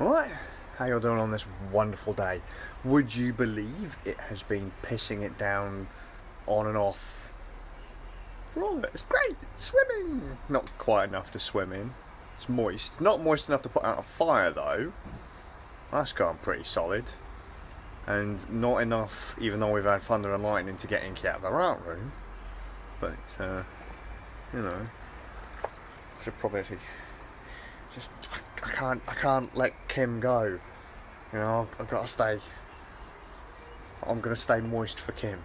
Alright, how you all doing on this wonderful day? Would you believe it has been pissing it down on and off for all of it? It's great, it's swimming! Not quite enough to swim in. It's moist. Not moist enough to put out a fire though. That's gone pretty solid. And not enough, even though we've had thunder and lightning, to get Inky out of our art room. But, you know, I should probably actually just I can't let Kim go. You know, I've got to stay. I'm gonna stay moist for Kim.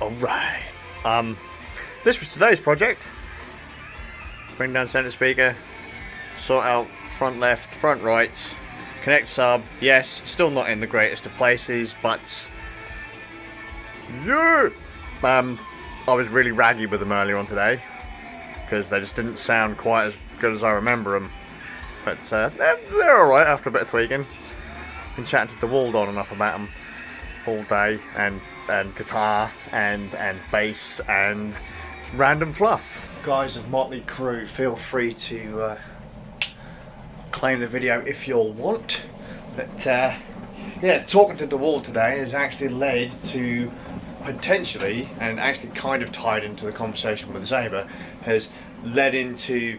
Alright. This was today's project. Bring down centre speaker, sort out front left, front right, connect sub. Yes, still not in the greatest of places, but yeah. I was really raggy with them earlier on today because they just didn't sound quite as good as I remember them. But they're alright after a bit of tweaking. Been chatting to the Wald on enough about them all day, and guitar and bass and random fluff. Guys of Motley Crue, feel free to claim the video if you'll want. But yeah, talking to the Wald today has actually led to potentially, and actually kind of tied into the conversation with Zaber, has led into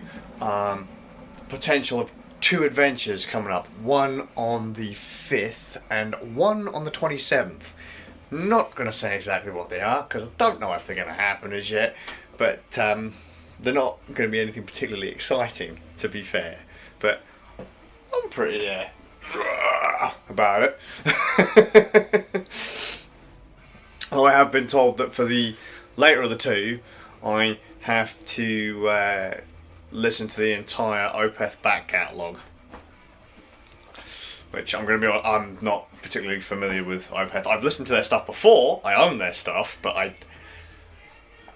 potential of two adventures coming up. One on the 5th and one on the 27th. Not going to say exactly what they are because I don't know if they're going to happen as yet, but they're not going to be anything particularly exciting, to be fair. But I'm pretty about it. I have been told that for the later of the two, I have to listen to the entire Opeth back catalogue. Which I'm not particularly familiar with Opeth. I've listened to their stuff before, I own their stuff, but I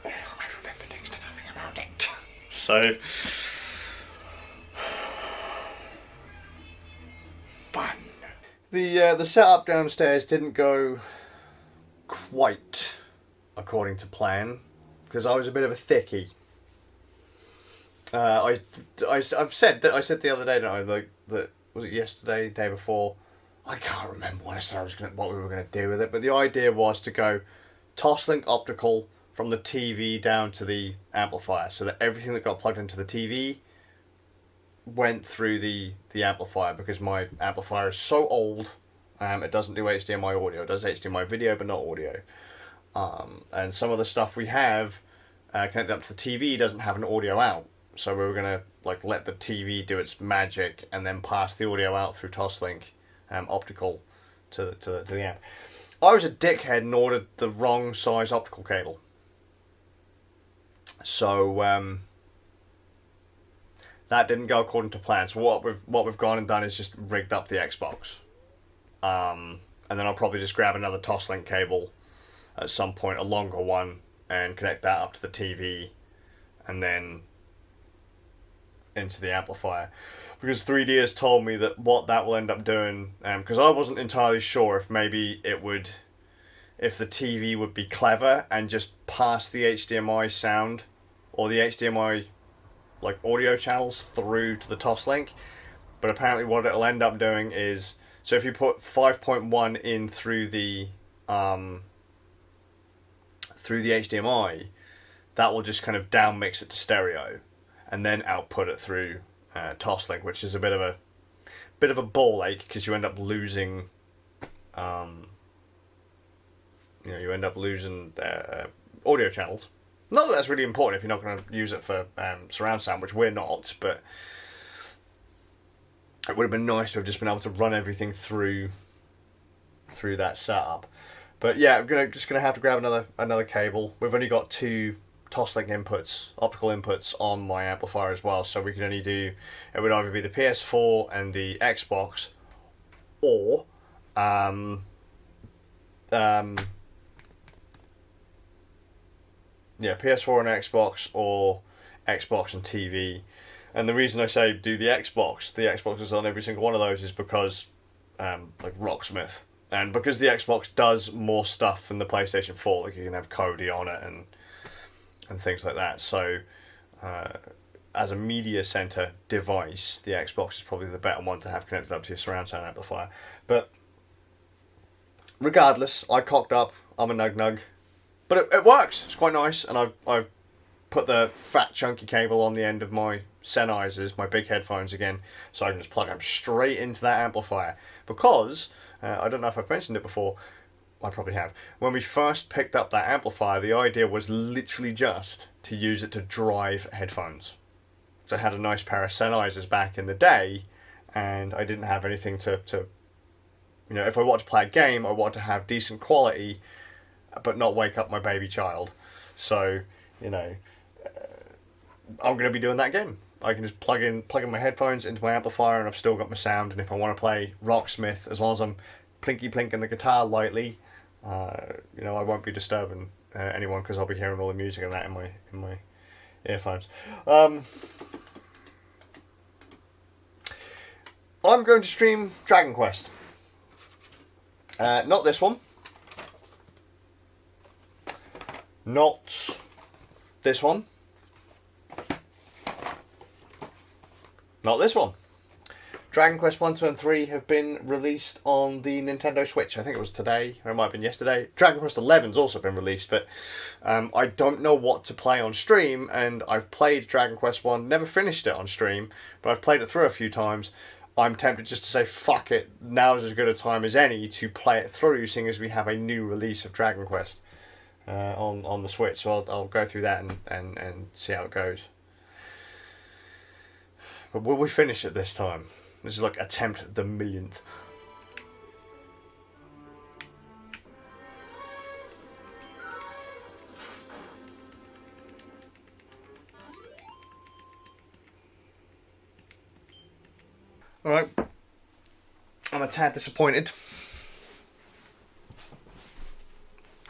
remember next to nothing about it. So, fun. The setup downstairs didn't go quite according to plan, because I was a bit of a thickie. I said the other day, didn't I, that was it yesterday, day before? I can't remember what I said what we were gonna do with it, but the idea was to go Toslink optical from the TV down to the amplifier, so that everything that got plugged into the TV went through the amplifier, because my amplifier is so old. It doesn't do HDMI audio. It does HDMI video, but not audio. And some of the stuff we have connected up to the TV doesn't have an audio out. So we were gonna let the TV do its magic and then pass the audio out through Toslink optical to the amp. I was a dickhead and ordered the wrong size optical cable. So that didn't go according to plan. So what we've gone and done is just rigged up the Xbox. And then I'll probably just grab another Toslink cable at some point, a longer one, and connect that up to the TV, and then into the amplifier. Because 3D has told me that what that will end up doing, because I wasn't entirely sure if maybe if the TV would be clever and just pass the HDMI sound or the HDMI audio channels through to the Toslink. But apparently what it'll end up doing is, so if you put 5.1 in through the HDMI, that will just kind of down mix it to stereo, and then output it through Toslink, which is a bit of a ball ache, because you end up losing, audio channels. Not that that's really important if you're not going to use it for surround sound, which we're not, but it would have been nice to have just been able to run everything through that setup. But yeah, I'm just gonna have to grab another cable. We've only got two Toslink inputs, optical inputs on my amplifier as well, so we can only do, it would either be the PS4 and the Xbox, or PS4 and Xbox, or Xbox and TV. And the reason I say do the Xbox is on every single one of those, is because Rocksmith. And because the Xbox does more stuff than the PlayStation 4, you can have Kodi on it and things like that. So as a media center device, the Xbox is probably the better one to have connected up to your surround sound amplifier. But regardless, I cocked up. I'm a nug. But it works. It's quite nice, and I've put the fat chunky cable on the end of my Sennheisers, my big headphones again, so I can just plug them straight into that amplifier. Because I don't know if I've mentioned it before. I probably have. When we first picked up that amplifier, the idea was literally just to use it to drive headphones. So I had a nice pair of Sennheisers back in the day, and I didn't have anything to if I wanted to play a game, I wanted to have decent quality, but not wake up my baby child. So, I'm going to be doing that again. I can just plug in my headphones into my amplifier, and I've still got my sound. And if I want to play Rocksmith, as long as I'm plinking the guitar lightly, I won't be disturbing anyone, because I'll be hearing all the music and that in my earphones. I'm going to stream Dragon Quest. Not this one. Not this one. Not this one. Dragon Quest 1, 2 and 3 have been released on the Nintendo Switch. I think it was today, or it might have been yesterday. Dragon Quest 11's also been released, but I don't know what to play on stream, and I've played Dragon Quest 1, never finished it on stream, but I've played it through a few times. I'm tempted just to say, fuck it, now's as good a time as any to play it through, seeing as we have a new release of Dragon Quest on the Switch. So I'll go through that and see how it goes. But will we finish it this time? This is like attempt the millionth. Alright. I'm a tad disappointed.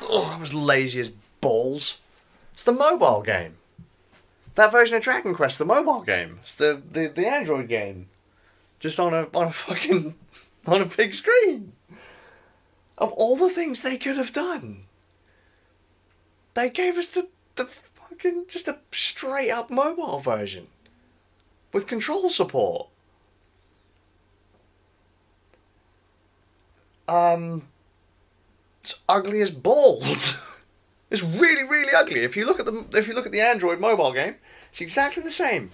Oh, I was lazy as balls. It's the mobile game. That version of Dragon Quest, the mobile game. It's the Android game. Just on a fucking on a big screen. Of all the things they could have done, they gave us the fucking just a straight up mobile version with control support. It's ugly as balls. It's really, really ugly. If you look at the Android mobile game, it's exactly the same,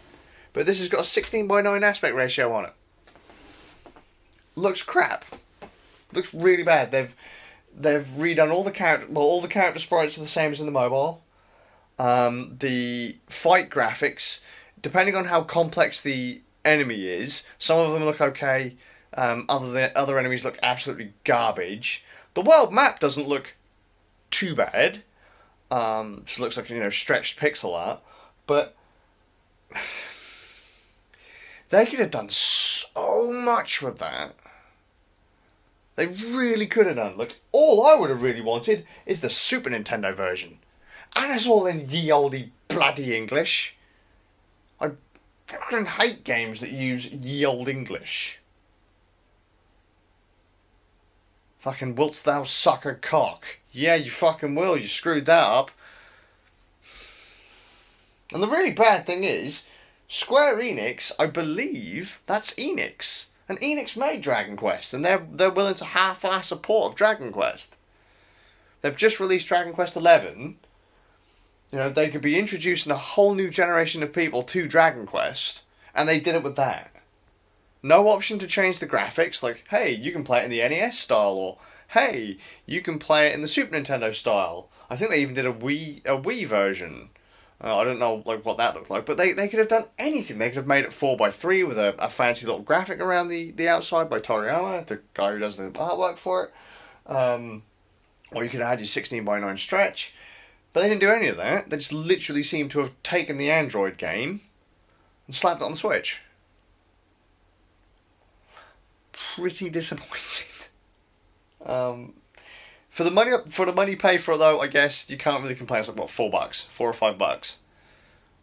but this has got a 16:9 aspect ratio on it. Looks crap. Looks really bad. They've redone all the character sprites are the same as in the mobile. The fight graphics, depending on how complex the enemy is, some of them look okay. Other enemies look absolutely garbage. The world map doesn't look too bad. Just looks like stretched pixel art, but they could have done so much with that. They really could have done. Look, all I would have really wanted is the Super Nintendo version, and it's all in ye olde bloody English. I fucking hate games that use ye olde English. Fucking wilt thou suck a cock? Yeah, you fucking will. You screwed that up. And the really bad thing is, Square Enix, I believe, that's Enix. And Enix made Dragon Quest, and they're willing to half-ass support of Dragon Quest. They've just released Dragon Quest 11. They could be introducing a whole new generation of people to Dragon Quest, and they did it with that. No option to change the graphics, like, hey, you can play it in the NES style, or hey, you can play it in the Super Nintendo style. I think they even did a Wii version. I don't know what that looked like, but they could have done anything. They could have made it 4x3 with a fancy little graphic around the outside by Toriyama, the guy who does the artwork for it. Or you could add your 16:9 stretch. But they didn't do any of that. They just literally seem to have taken the Android game and slapped it on the Switch. Pretty disappointing. For the money you pay for it, though, I guess you can't really complain. It's like, what, $4, $4 or $5,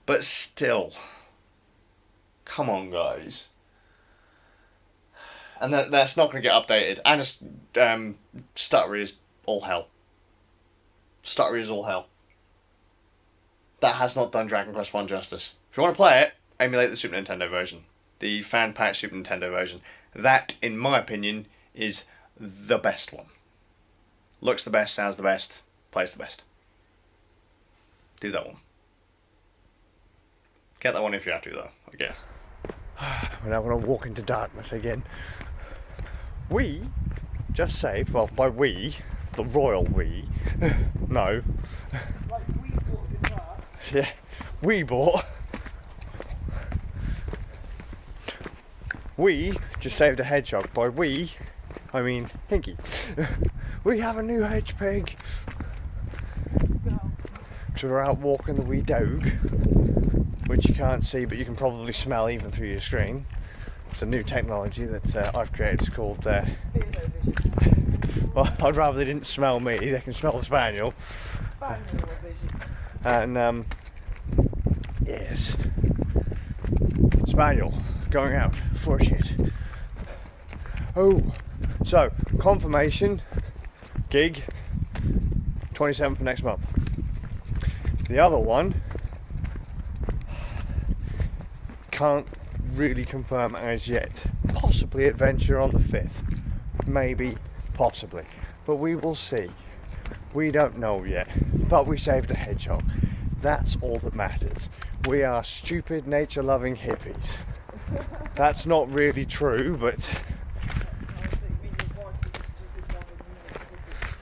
but still, come on, guys. And that's not going to get updated. And it's stuttery is all hell. Stuttery is all hell. That has not done Dragon Quest 1 justice. If you want to play it, emulate the Super Nintendo version, the fan pack Super Nintendo version. That, in my opinion, is the best one. Looks the best, sounds the best, plays the best. Do that one. Get that one if you have to, though, I guess. We're now going to walk into darkness again. We just saved, well, by we, the royal we, no. Like we bought the car. Yeah, we bought. We just saved a hedgehog. By we, I mean Hinky. We have a new hedge pig. So we're out walking the wee dog, which you can't see but you can probably smell even through your screen. It's a new technology that I've created. It's called well, I'd rather they didn't smell me, they can smell the spaniel. And yes, spaniel going out for a shit. Oh, so confirmation gig 27th of next month. The other one can't really confirm as yet. Possibly adventure on the 5th, maybe, possibly, but we will see. We don't know yet, but we saved a hedgehog. That's all that matters. We are stupid, nature-loving hippies. That's not really true, but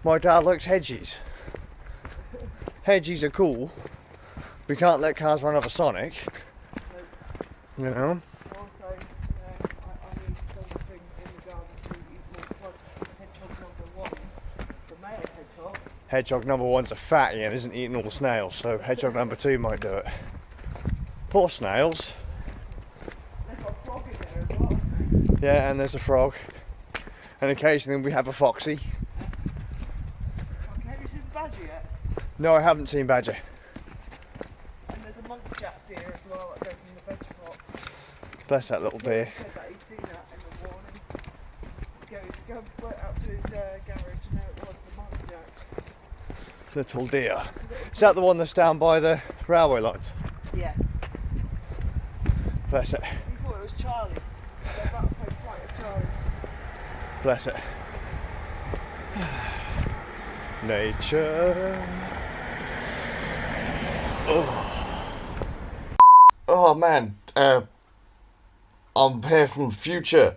my dad likes hedgies. Hedgies are cool. We can't let cars run over Sonic. You know? Also, I need something in the garden to eat more slugs. Hedgehog number 1, the male hedgehog. Hedgehog number 1's a fatty and isn't eating all the snails, so hedgehog number 2 might do it. Poor snails. They've got a frog in there as well. Yeah, and there's a frog. And occasionally we have a foxy. Okay, have you seen the badger yet? No, I haven't seen Badger. And there's a monkeyjack deer as well that goes in the veg pot. Bless that little deer. He said that he's seen that in the morning. Go out to his garage and there it was, the monkeyjack. Little deer. Is that the one that's down by the railway lines? Yeah. Bless it. He thought it was Charlie. They're about to say flight of Charlie. Bless it. Nature. Oh man, I'm here from the future.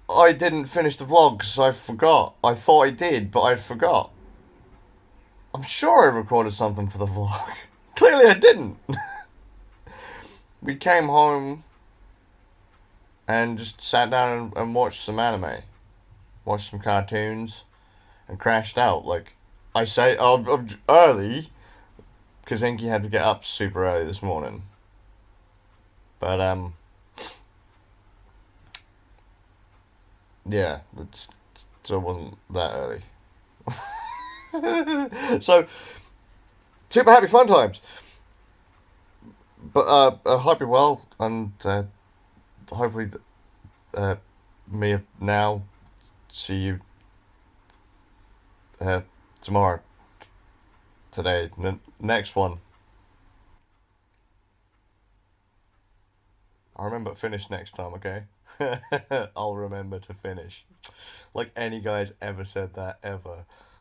I didn't finish the vlog because I forgot. I thought I did, but I forgot. I'm sure I recorded something for the vlog. Clearly I didn't. We came home and just sat down and watched some anime. Watched some cartoons and crashed out. Like, I say, early, because Inky had to get up super early this morning. But, yeah, it still wasn't that early. So, super happy fun times. But, I hope you're well, and, hopefully, me now, see you, tomorrow, today, next one. I'll remember to finish next time, okay? I'll remember to finish. Like any guy's ever said that, ever.